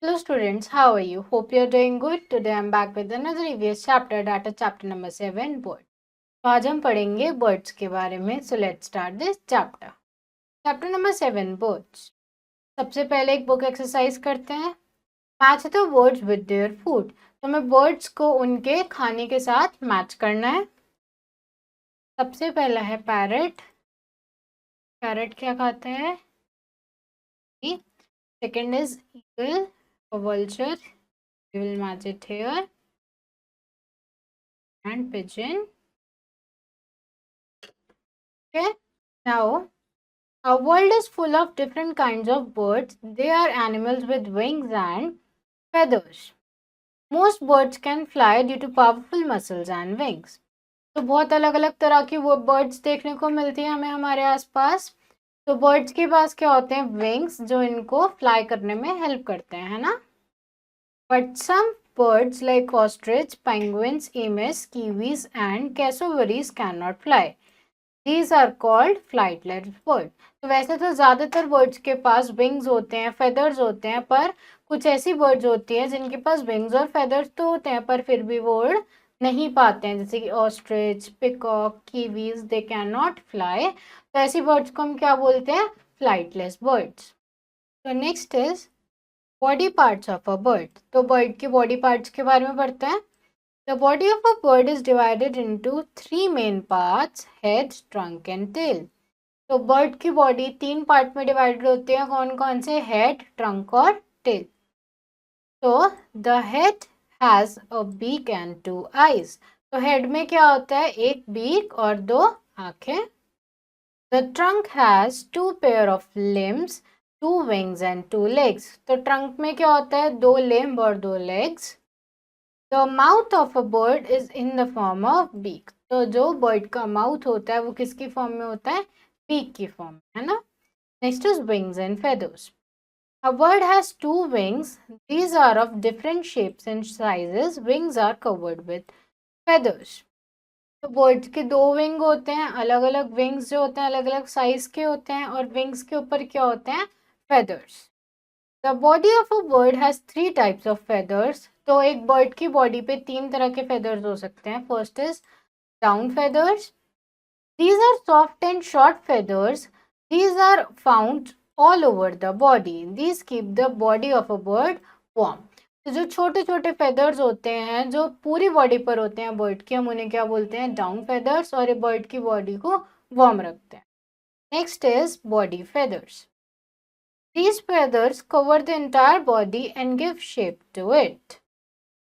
Hello students, how are you? Hope you're doing good. Today I'm back with another EVS chapter, data chapter number 7, bird. तो आज हम पढ़ेंगे birds के बारे में. So let's start this chapter. Chapter number 7, birds. सबसे पहले एक बुक एक्सरसाइज करते हैं. Match the birds with their food. तो हमें birds को उनके खाने के साथ मैच करना है. सबसे पहला है पैरट. पैरट क्या खाता है? Second is eagle or vulture. We will match it here. And pigeon. Okay, now our world is full of different kinds of birds. They are animals with wings and feathers. Most birds can fly due to powerful muscles and wings. तो बहुत अलग अलग तरह की वो birds देखने को मिलती है हमें हमारे आसपास. तो बर्ड्स के पास क्या होते हैं? विंग्स, जो इनको फ्लाई करने में हेल्प करते हैं, है ना. But some birds like ostrich, penguins, emus, kiwis and cassowaries cannot fly. These are called flightless birds. तो वैसे तो ज़्यादातर बर्ड्स के पास विंग्स होते हैं, फेदर्स होते हैं, पर कुछ ऐसी बर्ड्स होती हैं जिनके पास विंग्स और फेदर्स तो होते हैं पर फिर भी वो उड़ नहीं पाते हैं, जैसे कि ostrich, peacock, kiwis, they can not fly. तो ऐसी बर्ड्स को हम क्या बोलते हैं? Flightless birds. तो next is body parts of a bird. तो बर्ड के बॉडी पार्ट्स के बारे में पढ़ते हैं. The body of a bird is divided into three main parts: head, trunk and tail. तो बर्ड की बॉडी 3 पार्ट में डिवाइडेड होती है. कौन कौन से? हेड, ट्रंक और टेल. तो the head has a beak and 2 eyes. तो हेड में क्या होता है? एक बीक और 2 आंखें. The trunk has 2 pair of limbs, 2 wings and 2 legs. तो ट्रंक में क्या होता है? 2 लिम्ब और 2 legs. The mouth of a bird is in the form of beak. तो जो बर्ड का माउथ होता है वो किसकी फॉर्म में होता है? बीक की फॉर्म में, है ना. Next is wings and feathers. A bird has 2 wings. These are of different shapes and sizes. Wings are covered with feathers. तो बर्ड्स के 2 विंग होते हैं, अलग अलग विंग्स जो होते हैं अलग अलग साइज के होते हैं, और विंग्स के ऊपर क्या होते हैं? Feathers. The body of a bird has 3 types of feathers. तो एक बर्ड की बॉडी पे 3 तरह के फेदर्स हो सकते हैं. First is down feathers. These are soft and short feathers. These are found all over the body. These keep the body of a bird warm. तो जो छोटे छोटे फेदर्स होते हैं जो पूरी बॉडी पर होते हैं बर्ड की, हम उन्हें क्या बोलते हैं? Down feathers. और ये बर्ड की बॉडी को वार्म रखते हैं. Next is body feathers. These feathers cover the entire body and give shape to it.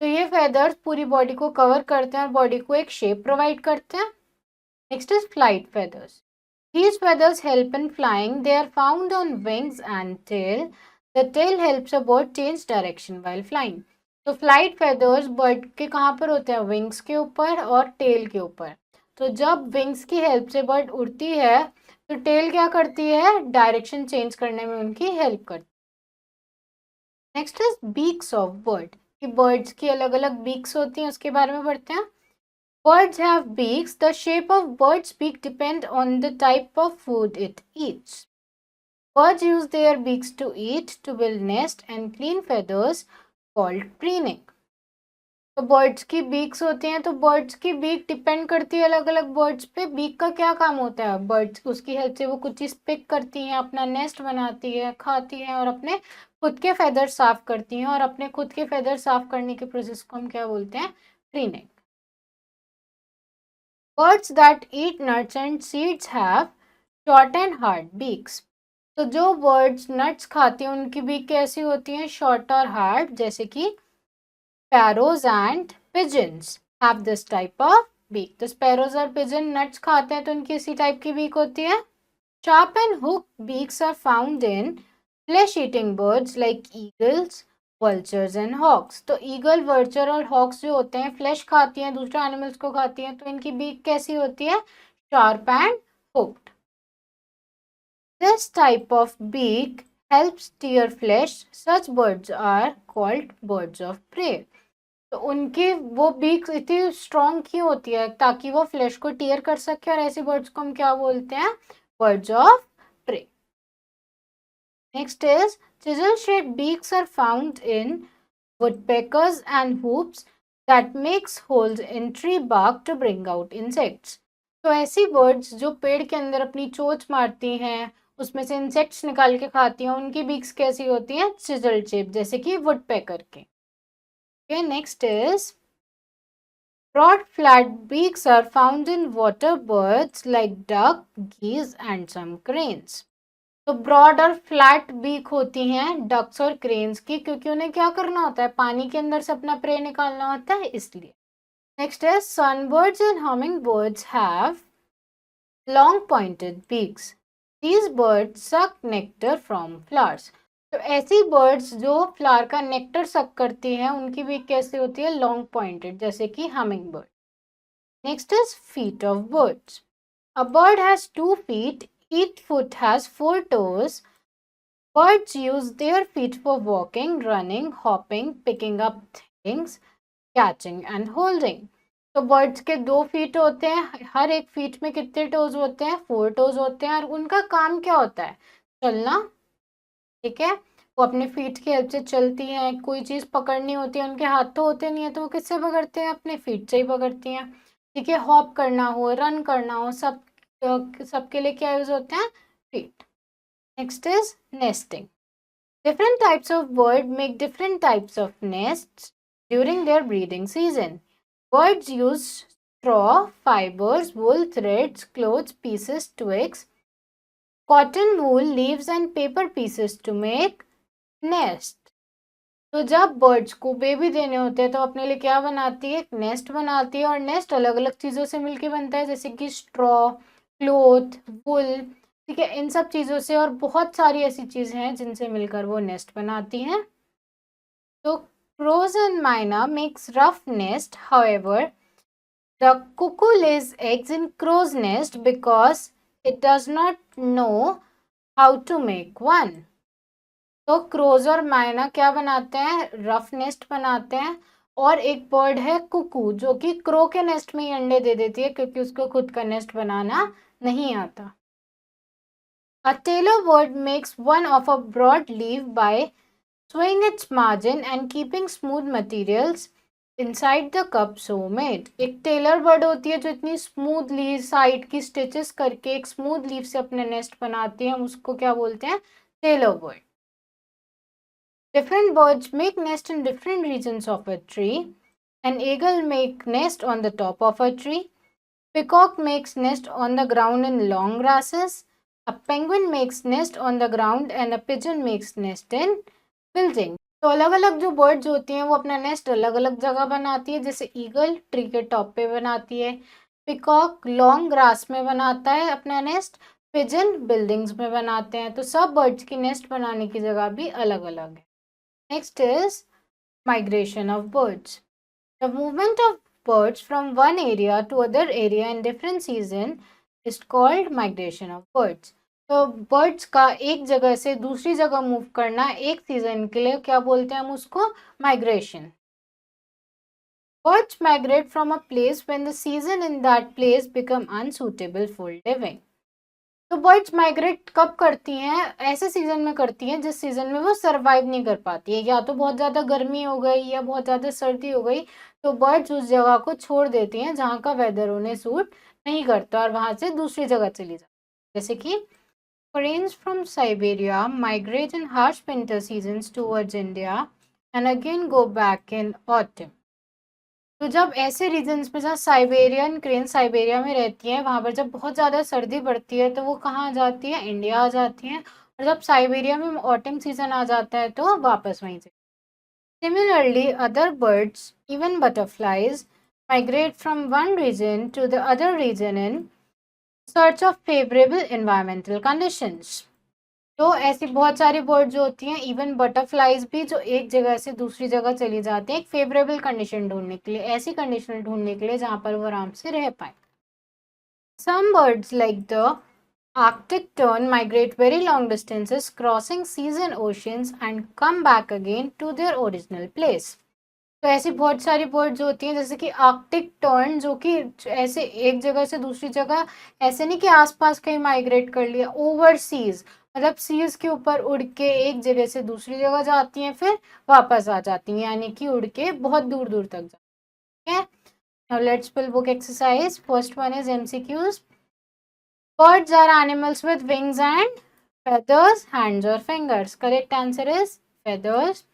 तो ये feathers पूरी बॉडी को कवर करते हैं और बॉडी को एक शेप प्रोवाइड करते हैं. Next is flight feathers. These feathers help in flying. They are found on wings and tail. The tail helps a bird change direction while flying. तो फ्लाइट feathers बर्ड के कहाँ पर होते हैं? विंग्स के ऊपर और टेल के ऊपर. तो जब विंग्स की हेल्प से बर्ड उड़ती है तो टेल क्या करती है? डायरेक्शन चेंज करने में उनकी हेल्प करती है. Next is beaks of bird. कि बर्ड्स की अलग अलग बीक्स होती हैं, उसके बारे में पढ़ते हैं. Birds have beaks. The shape of bird's beak depend on the type of food it eats. Birds use their beaks to eat, to build nest and clean feathers called preening. तो birds की beaks होती हैं. तो birds की beak depend करती है अलग अलग बर्ड्स पे. बीक का क्या काम होता है? बर्ड्स उसकी हेल्प से वो कुछ चीज़ पिक करती हैं, अपना नेस्ट बनाती है, खाती हैं और अपने खुद के फेदर साफ करती हैं. और अपने खुद के फेदर साफ करने के प्रोसेस को हम क्या बोलते हैं? Preening. Birds that eat nuts and seeds have short and hard beaks. तो जो बर्ड्स नट्स खाती हैं उनकी बीक कैसी होती हैं? शॉर्ट और हार्ड. जैसे कि sparrows and pigeons have this type of beak. तो sparrows और pigeon nuts खाते हैं तो उनकी इसी टाइप की बीक होती है. Sharp and hooked beaks are found in flesh-eating birds like eagles, vultures and hawks. तो eagle, vulture और hawks जो होते हैं फ्लैश खाती हैं, दूसरे एनिमल्स को खाती हैं, तो इनकी बीक कैसी होती है? Sharp and hooked. This type of beak helps tear flesh. Such birds are called birds of prey. तो उनकी वो बीक इतनी स्ट्रॉन्ग क्यों होती है? ताकि वो फ्लैश को टीयर कर सके. और ऐसे बर्ड्स को हम क्या बोलते हैं? Birds of prey. Next is Chisel-shaped beaks are found in woodpeckers and hoops that makes holes in tree bark to bring out insects. तो ऐसी birds जो पेड़ के अंदर अपनी चोंच मारती हैं, उसमें से इंसेक्ट्स निकाल के खाती हैं, उनकी बीक्स कैसी होती हैं? चिजल शेप, जैसे कि वुडपेकर के. Okay, next is broad flat beaks are found in water birds like duck, geese and some cranes. तो ब्रॉड और फ्लैट बीक होती हैं डक्स और क्रेन्स की, क्योंकि उन्हें क्या करना होता है? पानी के अंदर से अपना प्रे निकालना होता है, इसलिए. नेक्स्ट है sunbirds and humming birds have long pointed beaks. These birds सक नेक्टर फ्रॉम फ्लावर्स. तो ऐसी बर्ड्स जो फ्लावर का नेक्टर सक करती हैं, उनकी बीक कैसे होती है? लॉन्ग पॉइंटेड, जैसे कि humming bird. Next is feet of birds. A bird has 2 feet. Each foot has 4 toes. Birds use their feet for walking, running, hopping, picking up things, catching and holding. तो birds के 2 feet होते हैं. हर एक feet में कितने toes होते हैं? 4 toes होते हैं. और उनका काम क्या होता है? चलना. ठीक है, वो अपने feet की हेल्प से चलती हैं. कोई चीज़ पकड़नी होती है, उनके हाथ तो होते नहीं है, तो वो किससे पकड़ते हैं? अपने feet से ही पकड़ती हैं. ठीक है, हॉप करना हो, रन करना हो, सबके लिए क्या यूज होते हैं? Feet. Next is nesting. Different types of bird make different types of nests during their breeding season. Buds used straw, fibres, wool, threads, clothes, pieces, twigs, cotton wool, leaves and paper pieces to make nest. तो जब birds को baby देने होते हैं तो अपने लिए क्या बनाती है? एक नेस्ट बनाती है. और नेस्ट अलग अलग चीज़ों से मिलके बनता है, जैसे कि स्ट्रॉ, क्लोथ, वुल. ठीक है, इन सब चीज़ों से, और बहुत सारी ऐसी चीज़ें हैं जिनसे मिलकर वो नेस्ट बनाती हैं. तो crows and myna makes rough nest. However, the cuckoo lays eggs in crow's nest because it does not know how to make one. तो क्रोज और मायना क्या बनाते हैं? रफ नेस्ट बनाते हैं. और एक बर्ड है कुकू, जो कि क्रो के नेस्ट में ही अंडे दे देती है, क्योंकि उसको खुद का नेस्ट बनाना नहीं आता. A tailor bird makes one of a broad leaf by swaying its margin and keeping smooth materials inside the cup so made. एक टेलर बर्ड होती है जो इतनी स्मूथली साइड की स्टिचेस करके एक स्मूथ लीफ से अपने नेस्ट बनाती है, हम उसको क्या बोलते हैं? Tailor bird. Different birds make nest in different regions of a tree. An eagle makes nest on the top of a tree. Peacock makes nest on the ground in long grasses. A penguin makes nest on the ground and a pigeon makes nest in building. तो अलग अलग जो birds होती हैं वो अपना nest अलग अलग जगह बनाती है. जैसे ईगल ट्री के टॉप पे बनाती है, पिकॉक लॉन्ग ग्रास में बनाता है अपना नेस्ट, पिजन बिल्डिंग्स में बनाते हैं. तो सब बर्ड्स की नेस्ट बनाने की जगह भी अलग अलग है. Next is migration of birds. The movement of birds from one area to other area in different season is called migration of birds. तो birds का एक जगह से दूसरी जगह मूव करना एक सीजन के लिए क्या बोलते हैं हम उसको? migration. Birds migrate from a place when the season in that place become unsuitable for living. तो बर्ड्स माइग्रेट कब करती हैं? ऐसे सीजन में करती हैं जिस सीजन में वो सरवाइव नहीं कर पाती है. या तो बहुत ज़्यादा गर्मी हो गई या बहुत ज़्यादा सर्दी हो गई, तो बर्ड्स उस जगह को छोड़ देती हैं जहाँ का वेदर उन्हें सूट नहीं करता, और वहाँ से दूसरी जगह चली जाती है. जैसे कि cranes from Siberia migrate in harsh winter seasons towards India and again go back in autumn. तो जब ऐसे रीजन्स में जहाँ साइबेरियन क्रेन साइबेरिया में रहती हैं, वहाँ पर जब बहुत ज़्यादा सर्दी पड़ती है तो वो कहाँ आ जाती है? इंडिया आ जाती हैं. और जब साइबेरिया में ऑटम सीजन आ जाता है तो वापस वहीं से. Similarly other birds, even butterflies, migrate from one region to the other region in search of favourable environmental conditions. तो ऐसी बहुत सारी बर्ड जो होती हैं, इवन बटरफ्लाइज भी, जो एक जगह से दूसरी जगह चली जाती हैं एक फेवरेबल कंडीशन ढूंढने के लिए, ऐसी कंडीशन ढूंढने के लिए जहाँ पर वो आराम से रह पाए. Some birds like the Arctic tern migrate very long distances crossing seas and oceans and come back again to their original place. तो ऐसी बहुत सारी बर्ड्स होती हैं, जैसे कि आर्कटिक टर्न, जो कि ऐसे एक जगह से दूसरी जगह, ऐसे नहीं कि आसपास कहीं माइग्रेट कर लिया, ओवरसीज मतलब सीज के ऊपर उड़ के एक जगह से दूसरी जगह जाती हैं, फिर वापस आ जाती हैं, यानी कि उड़ के बहुत दूर दूर तक जाती हैं। Now let's fill book exercise. First one is MCQs. Birds are animals with wings and feathers, hands or fingers. Correct answer is feathers.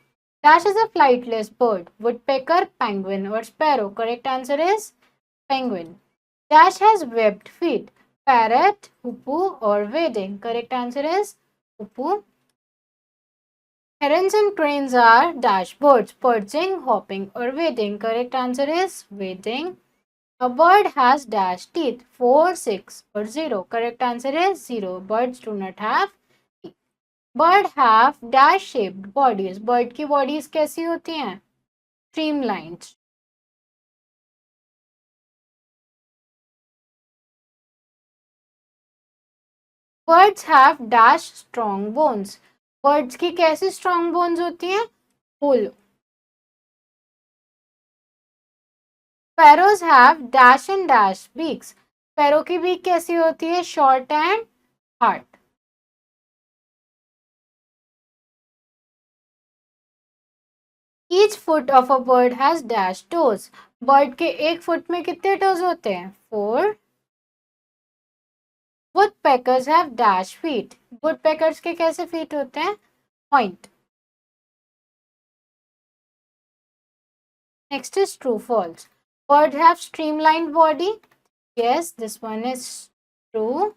Dash is a flightless bird. Woodpecker, penguin or sparrow. Correct answer is penguin. Dash has webbed feet. Parrot, hoopoe or wading. Correct answer is hoopoe. Herons and cranes are dash birds, perching, hopping or wading. Correct answer is wading. A bird has dash teeth 4, 6 or 0. Correct answer is 0. Birds do not have teeth. Bird have dash shaped bodies. Bird की bodies कैसी होती हैं? Streamlined. Birds have dash strong bones. Birds की कैसी strong bones होती हैं? Full. Sparrows have dash and dash beaks. Sparrow की beak कैसी होती है? Short and hard. Each foot of a bird has dash toes. Bird के एक फुट में कितने toes होते हैं? 4. Woodpeckers have dash feet. Woodpeckers के कैसे feet होते हैं? Point. Next is true false. Birds have streamlined body. Yes, this one is true.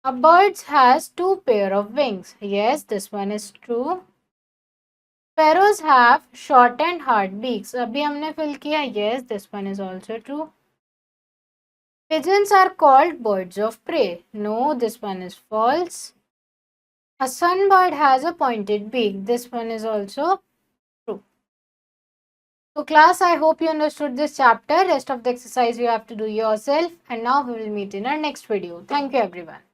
A bird has 2 pair of wings. Yes, this one is true. Sparrows have short and hard beaks. अभी हमने fill किया. Yes, this one is also true. Pigeons are called birds of prey. No, this one is false. A sunbird has a pointed beak. This one is also true. So class, I hope you understood this chapter. Rest of the exercise you have to do yourself. And now we will meet in our next video. Thank you everyone.